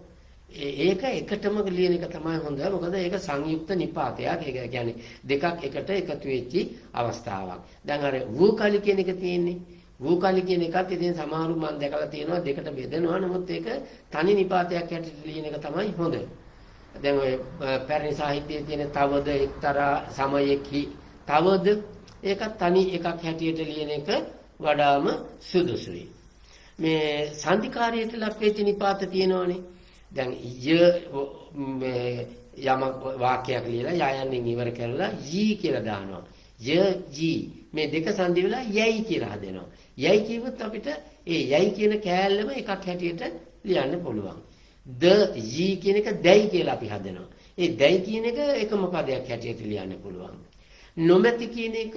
ඒක එකටම ලියන එක තමයි හොඳ. මොකද ඒක සංයුක්ත නිපාතයක්. ඒක කියන්නේ දෙකක් එකට එකතු වෙච්ච අවස්ථාවක්. දැන් අර වූකලි කියන එක තියෙන්නේ. වූකලි කියන එකත් ඉතින් සමහරු මම දැකලා තියෙනවා දෙකට බෙදෙනවා. නමුත් ඒක තනි නිපාතයක් හැටියට ලියන එක තමයි හොඳ. දැන් ඔය පැරණි සාහිත්‍යයේ තියෙන තවද එක්තරා සමයෙහි තවද ඒක තනි එකක් හැටියට ලියන එක වඩාම සුදුසුයි. මේ සංධිකාරයට ලක් වෙච්ච නිපාත තියෙනවනේ. දැන් යමක් වාක්‍යයක් ලියලා යයන්ෙන් ඉවර කරලා යී කියලා දානවා. යී මේ දෙක සංධි වෙලා යයි කියලා හදෙනවා. යයි කියවොත් අපිට ඒ යයි කියන කෑල්ලම එකක් හැටියට ලියන්න පුළුවන්. ද යී කියන එක දැයි කියලා අපි හදනවා. ඒ දැයි කියන එක එකම පදයක් හැටියට ලියන්න පුළුවන්. නොමැති කියන එක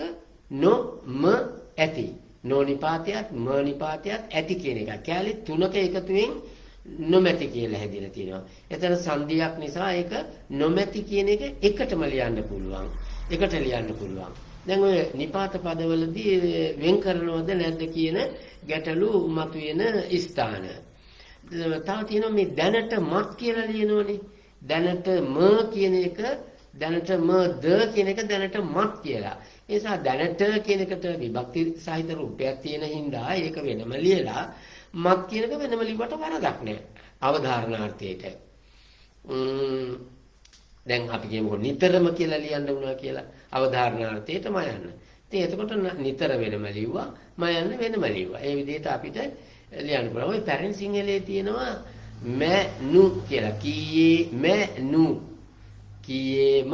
නොම ඇති. නෝ නිපාතයත් ම නිපාතයත් ඇති කියන එක. කෑලි තුනක එකතුවෙන් නොමැති කියලා හැදිලා තියෙනවා. එතන සංධියක් නිසා ඒක නොමැති කියන එක එකටම ලියන්න පුළුවන්. එකට ලියන්න පුළුවන්. දැන් ඔය නිපාත පදවලදී වෙන් කරනවද නැද්ද කියන ගැටලු මතුවෙන ස්ථාන. තව තියෙනවා මේ දැනට මත් කියලා ලියනෝනේ. දැනට ම කියන එක දැනට ම ද කියන එක දැනට මත් කියලා. ඒ නිසා දැනට කියන එකට විභක්ති සහිත රූපයක් තියෙන හින්දා ඒක වෙනම ලියලා මත් කියන එක වෙනම ලිව්වට වරදක් නැහැ. අවධාරණාර්ථයට. දැන් අපි කියමුකෝ නිතරම කියලා ලියන්න උනා කියලා අවධාරණාර්ථයටම යන්න. ඉතින් එතකොට නිතර වෙනම ලිව්වා, මම යන්න වෙනම ලිව්වා. ඒ විදිහට අපිට ලියන්න පුළුවන්. ඔය පැරණි සිංහලයේ තියෙනවා මෑ නු කියලා. කීයේ මෑ නු. කීයේම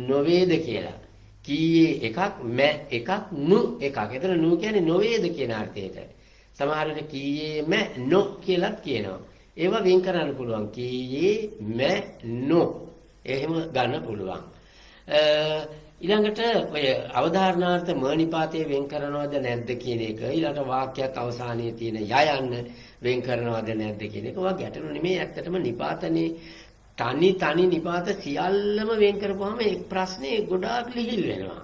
නොවේද කියලා. කීයේ එකක් මෑ එකක් නු එකක්. එතන නු කියන්නේ නොවේද කියන අර්ථයට. සමහර විට කීයේ මෑ නො කියලාත් කියනවා. ඒවා වෙන් කරන්න පුළුවන්. කීයේ මෑ නො. එහෙම ගන්න පුළුවන්. ඊළඟට ඔය අවධාරණාර්ථ ම නිපාතයේ වෙන් කරනවද නැද්ද කියන එක ඊළඟ වාක්‍යයක් අවසානයේ තියෙන යයන්න වෙන් කරනවද නැද්ද කියන එක වා ගැටලු නෙමෙයි. ඇත්තටම නිපාතනේ තනි නිපාත සියල්ලම වෙන් කරපුවාම ඒ ප්‍රශ්නේ ගොඩාක් ලිහිල් වෙනවා.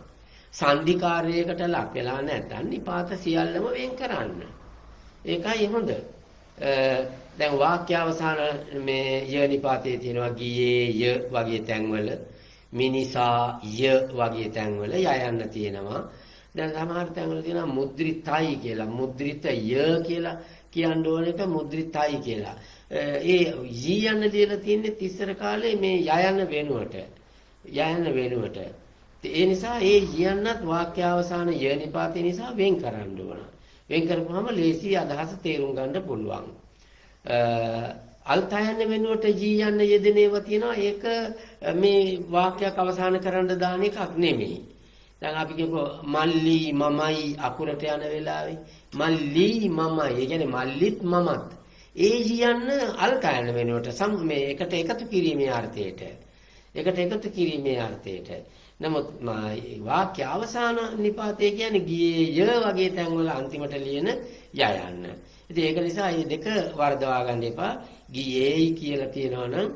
සංධිකාරයකට ලක් වෙලා නැත්නම් නිපාත සියල්ලම වෙන් කරන්න. ඒකයි හොඳ. දැන් වාක්‍ය අවසාන මේ ය නිපාතයේ තියෙනවා ගියේ ය වගේ තැන්වල මිනිසා ය වගේ තැන්වල යයන්න තියෙනවා. දැන් සමහර තැන්වල තියෙනවා මුද්‍රිතයි කියලා. මුද්‍රිත ය කියලා කියන්න ඕන එක මුද්‍රිතයි කියලා. ඒ යන්න දීලා තියෙන්නේ තිස්සර කාලේ මේ යයන්න වෙනුවට. යයන්න වෙනුවට. ඒ නිසා ඒ යන්නත් වාක්‍ය අවසාන ය නිපාතේ නිසා වෙන් කරන්න ඕන. වෙන් කරපුවාම ලේසි අදහස තේරුම් ගන්න පුළුවන්. අල්තයන් වෙනුවට ජී යන්න යෙදෙන ඒවා තියෙනවා. ඒක මේ වාක්‍යයක් අවසන් කරන්න දාන එකක් නෙමෙයි. දැන් අපි කියමු මල්ලි මමයි අකුරට යන වෙලාවේ මල්ලි මමයි. ඒ කියන්නේ මල්ලිත් මමත්. ඒ කියන්න අල්තයන් වෙනුවට මේ එකට එකතු කිරීමේ අර්ථයට. එකට එකතු කිරීමේ අර්ථයට. නමුත් වාක්‍ය අවසාන නිපාතේ කියන්නේ ගියේ ය වගේ තැන්වල අන්තිමට ලියන යයන්න. ඉතින් ඒක නිසා මේ දෙක වර්ධවා ගන්න එපා. ගියේයි කියලා තියෙනවා නම්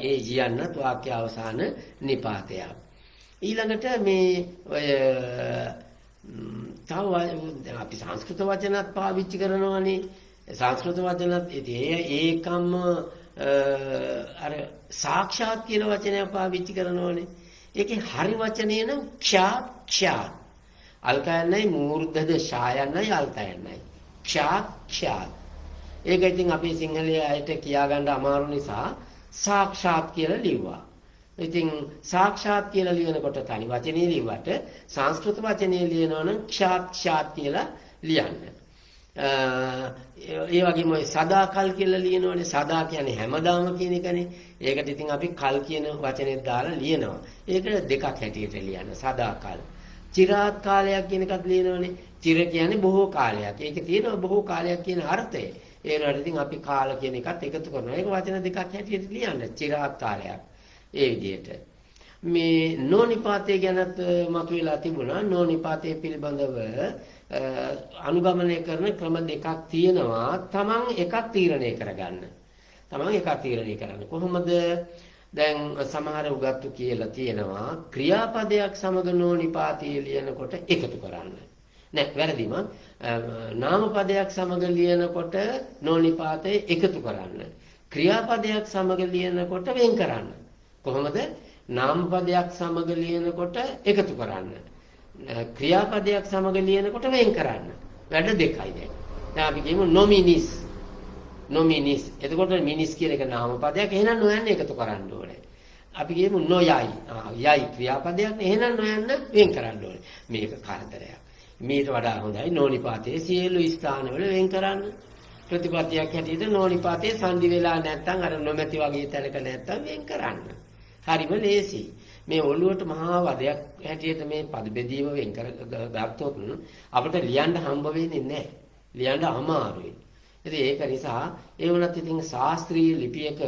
ඒ යන්නත් වාක්‍ය අවසාන නිපාතයක්. ඊළඟට මේ ඔය තව අපි සංස්කෘත වචනත් පාවිච්චි කරනවානේ. සංස්කෘත වචනත් ඒකම අර සාක්ෂාත් කියන වචනය පාවිච්චි කරනෝනේ. ඒකේ හරි වචනේ නම් ක්ෂාත් ක්ෂාත්. අල්කයන්යි මූර්ධද ශායන්යි අල්කයන්යි. ක්ෂාත් ක්ෂාත්. ඒක ඉතින් අපි සිංහලයේ අයට කියා ගන්න අමාරු නිසා සාක්ෂාත් කියලා ලිව්වා. ඉතින් සාක්ෂාත් කියලා ලියනකොට තනි වචනේ ලිව්වට සංස්කෘත වචනේ ලියනවා නම් ක්ෂාත් ක්ෂාත් කියලා ලියන්න. ඒ වගේම සදාකල් කියලා ලියනවනේ. සදා කියන්නේ හැමදාම කියන එකනේ. ඒකට ඉතින් අපි කල් කියන වචනේ දාලා ලියනවා. ඒක දෙකක් හැටියට ලියන්න. සදාකල්. චිරාත් කාලයක් කියන එකත් ලියනවනේ. චිර කියන්නේ බොහෝ කාලයක්. ඒකේ තියෙනවා බොහෝ කාලයක් කියන අර්ථය. ඒ වලට ඉතින් අපි කාල කියන එකත් එකතු කරනවා. ඒක වචන දෙකක් හැටියට ලියන්න. චිරාත් කාලයක්. ඒ විදිහට. මේ නෝනිපාතය ගැනත් මතුවලා තිබුණා. නෝනිපාතය පිළිබඳව අනුගමනය කරන ක්‍රම දෙකක් තියෙනවා. තමන් එකක් තීරණය කරගන්න. තමන් එකක් තීරණය කරන්න. කොහොමද? දැන් සමහර උගත්තු කියලා තියෙනවා ක්‍රියාපදයක් සමග නෝනිපාතය ලියනකොට එකතු කරන්න. නෑ වැරදිම. නාමපදයක් සමග ලියනකොට නෝනිපාතය එකතු කරන්න. ක්‍රියාපදයක් සමග ලියනකොට වෙන් කරන්න. කොහොමද? නාමපදයක් සමග ලියනකොට එකතු කරන්න. ක්‍රියාපදයක් සමග ලියනකොට වෙන් කරන්න. වැඩ දෙකයි දැන්. දැන් අපි කියමු නොමිනිස්. නොමිනිස්. එතකොට මිනිස් කියන එක නාමපදයක්. එහෙනම් නොයන්න එකතු කරන්න ඕනේ. අපි කියමු නොයයි. යයි ක්‍රියාපදයක්. එහෙනම් නොයන්න වෙන් කරන්න ඕනේ. මේක කරදරයක්. මේට වඩා හොඳයි නෝනිපාතයේ සියලු ස්ථානවල වෙන් කරන්න. ප්‍රතිපත්තියක් හැටියට නෝනිපාතයේ සංදි වෙලා නැත්තම් අර නොමැති වගේ තැනක නැත්තම් වෙන් කරන්න. හරිම ලේසි. මේ ඔළුවට මහා වදයක් හැටියට මේ පද බෙදීම වෙන් කර ගත්තොත් අපිට ලියන්න හම්බ වෙන්නේ නැහැ. ලියන්න අමාරුයි. ඉතින් ඒක නිසා ඒ වුණත් ඉතින් ශාස්ත්‍රීය ලිපියක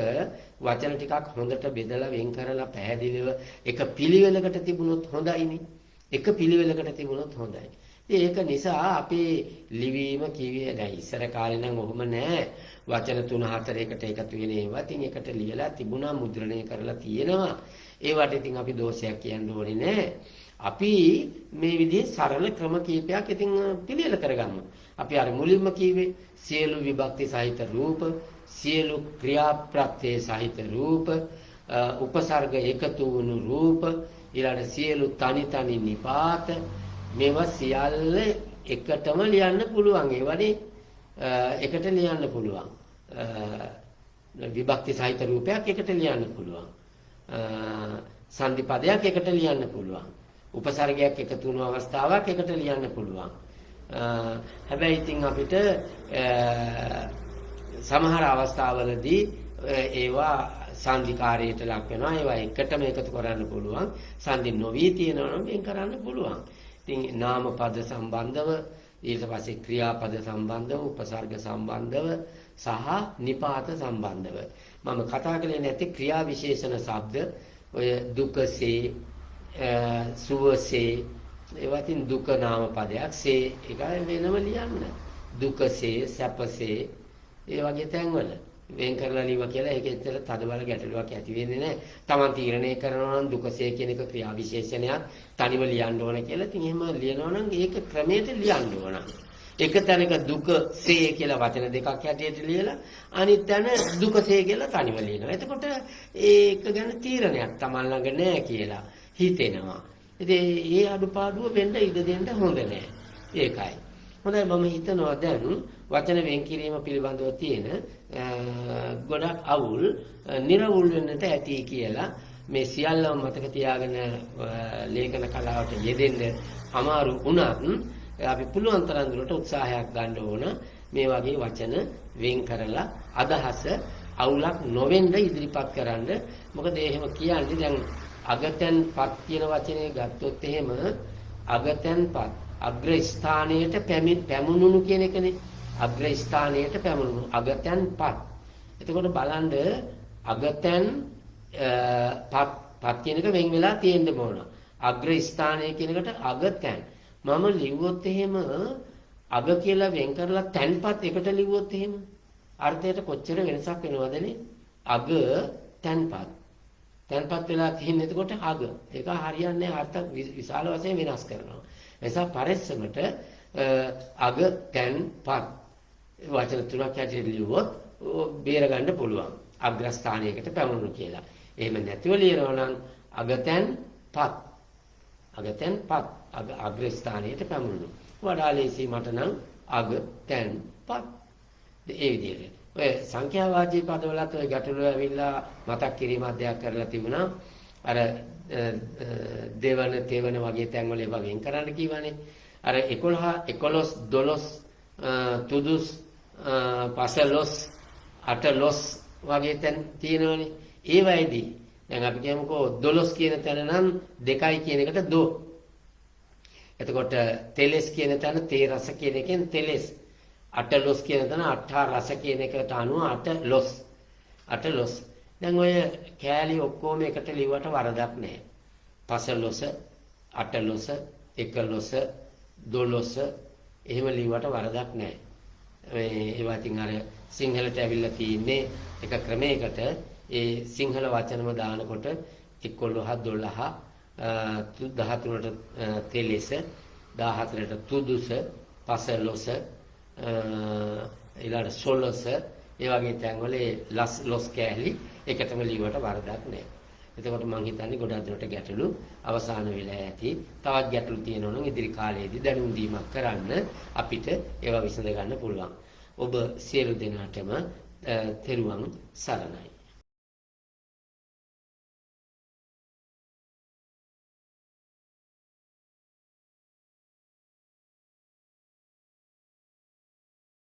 වචන ටිකක් හොඳට බෙදලා වෙන් කරලා පැහැදිලිව එක පිළිවෙලකට තිබුණොත් හොඳයිනේ. එක පිළිවෙලකට තිබුණොත් හොඳයි. ඒක නිසා අපේ ලිවීම කිව්වේ දැන් ඉස්සර කාලේ නම් ඔහොම නෑ. වචන 3-4 එකට එකතු වෙන ඒවා ඉතින් එකට ලියලා තිබුණා මුද්‍රණය කරලා තියෙනවා. ඒවට ඉතින් අපි දෝෂයක් කියන්න ඕනේ නෑ. අපි මේ විදිහේ සරල ක්‍රම කීපයක් ඉතින් පිළියෙල කරගමු. අපි අර මුලින්ම කිව්වේ සියලු විභක්ති සහිත රූප, සියලු ක්‍රියා ප්‍රත්‍ය සහිත රූප, උපසර්ග එකතු වුණු රූප, ඊළඟ සියලු තනි නිපාත මේවා සියල්ල එකටම ලියන්න පුළුවන්. ඒවනේ එකට ලියන්න පුළුවන්. විභක්ති සහිත රූපයක් එකට ලියන්න පුළුවන්. සංදි පදයක් එකට ලියන්න පුළුවන්. උපසර්ගයක් එකතු වුණු අවස්ථාවක් එකට ලියන්න පුළුවන්. හැබැයි ඉතින් අපිට සමහර අවස්ථාවලදී ඒවා සංදිකාරයට ලක් වෙනවා. ඒවා එකටම එකතු කරන්න පුළුවන්. සංදි නොවි තියෙනවා නම් වෙන් කරන්න පුළුවන්. ඉතින් නාම පද සම්බන්ධව ඊට පස්සේ ක්‍රියාපද සම්බන්ධව උපසර්ග සම්බන්ධව සහ නිපාත සම්බන්ධව මම කතා කළේ නැත්තේ ක්‍රියා විශේෂණ ශබ්ද ඔය දුකසේ සුවසේ ඒවා තින් දුක නාම පදයක් සේ එක වෙනම ලියන්න දුකසේ සැපසේ ඒ වගේ තැන්වල වෙන් කරලා ලියුවා කියලා ඒක ඇත්තට තදබල ගැටලුවක් ඇති වෙන්නේ නැහැ. Taman තීරණය කරනවා නම් දුකසේ කියන එක ක්‍රියා විශේෂණයක් තනිව ලියන්න ඕන කියලා. ඉතින් එහෙම ලියනවා නම් ඒක ක්‍රමයට ලියන්න ඕන. එක තැනක දුකසේ කියලා වචන දෙකක් හැටියට ලියලා අනිත් තැන දුකසේ කියලා තනිව ලියනවා. එතකොට ඒක ගැන තීරණයක් Taman ළඟ නැහැ කියලා හිතෙනවා. ඉතින් ඒ අඩුපාඩුව වෙන්න ඉඩ දෙන්න හොඳ නැහැ. ඒකයි. හොඳයි මම හිතනවා දැන් වචන වෙන් කිරීම පිළිබඳව තියෙන ගොඩක් අවුල් නිර්වුල් වෙන්නට ඇති කියලා මේ සියල්ලම මතක තියාගෙන ලේඛන කලාවට යෙදෙන්න අමාරු වුණත් අපි පුළුවන් තරම් දුරට උත්සාහයක් ගන්න ඕන මේ වගේ වචන වෙන් කරලා අදහස අවුලක් නොවෙන්න ඉදිරිපත් කරන්න. මොකද එහෙම කියන්නේ දැන් අගතැන්පත් කියන වචනේ ගත්තොත් එහෙම අගතැන්පත් අග්‍ර ස්ථානයට පැමුණුණු කියන එකනේ. අග්‍ර ස්ථානයට පැමුණුණු අගතැන්පත්. එතකොට බලන්න අගතැන් පත් කියන එක වෙන් වෙලා තියෙන්න ඕන. අග්‍ර ස්ථානය කියන එකට අගතැන්. මම ලිව්වොත් එහෙම අග කියලා වෙන් කරලා තැන්පත් එකට ලිව්වොත් එහෙම අර්ථයට කොච්චර වෙනසක් වෙනවදනේ? අග තැන්පත්. තැන්පත් වෙලා තියෙන එතකොට අග. ඒක හරියන්නේ අර්ථ විශාල වශයෙන් වෙනස් කරනවා. එසා පරිස්සමට අග තැන්පත් වචන තුනක් හැටියට ලියුවොත් බේර ගන්න පුළුවන්. අග්‍රස්ථානයකට පැමුණු කියලා. එහෙම නැතිව ලියනවා නම් අගතැන් පත්. අගතැන් පත් අග්‍රස්ථානයට පැමුණු. වඩා ලේසි මට නම් අගතැන් පත්. ඒ විදිහට. ඔය සංඛ්‍යාවාචී පදවලත් ඔය ගැටලුව ඇවිල්ලා මතක් කිරීමක් දෙයක් කරලා තිබුණා. අර දෙවන තෙවන වගේ තැන්වල ඒවා වෙන් කරන්න කියවනේ. අර 11 11 12 තුදුස් පසළොස් අටළොස් වගේ තැන් තියෙනවනේ. ඒ වයිදී දැන් අපි කියමුකෝ 12 කියන තැන නම් 2යි කියන එකට දෝ. එතකොට තෙලස් කියන තැන තේ රස කියන එකෙන් තෙලස්. අටළොස් කියන තැන අට්ඨා රස කියන එකට අනුව අටළොස්. අටළොස්. දැන් ඔය කෑලි ඔක්කොම එකට ලිව්වට වරදක් නැහැ. පසළොස් අටළොස් 11 12 එහෙම ලිව්වට වරදක් නැහැ. ඒවා ඉතින් අර සිංහලට ඇවිල්ලා තියෙන්නේ එක ක්‍රමයකට ඒ සිංහල වචනම දානකොට 11 12 13ට තෙලෙස 14ට තුදුස පසළොස් ඊළඟ 16 ඒ වගේ තැන්වල ලොස් කෑලි එකටම ලිව්වට වරදක් නැහැ. එතකොට මම හිතන්නේ ගොඩක් දුරට ගැටලු අවසන් වෙලා ඇති. තවත් ගැටලු තියෙනවා නම් ඉදිරි කාලයේදී දැනුම් දීමක් කරන්න අපිට ඒවා විසඳ ගන්න පුළුවන්. ඔබ සියලු දෙනාටම තෙරුවන් සරණයි.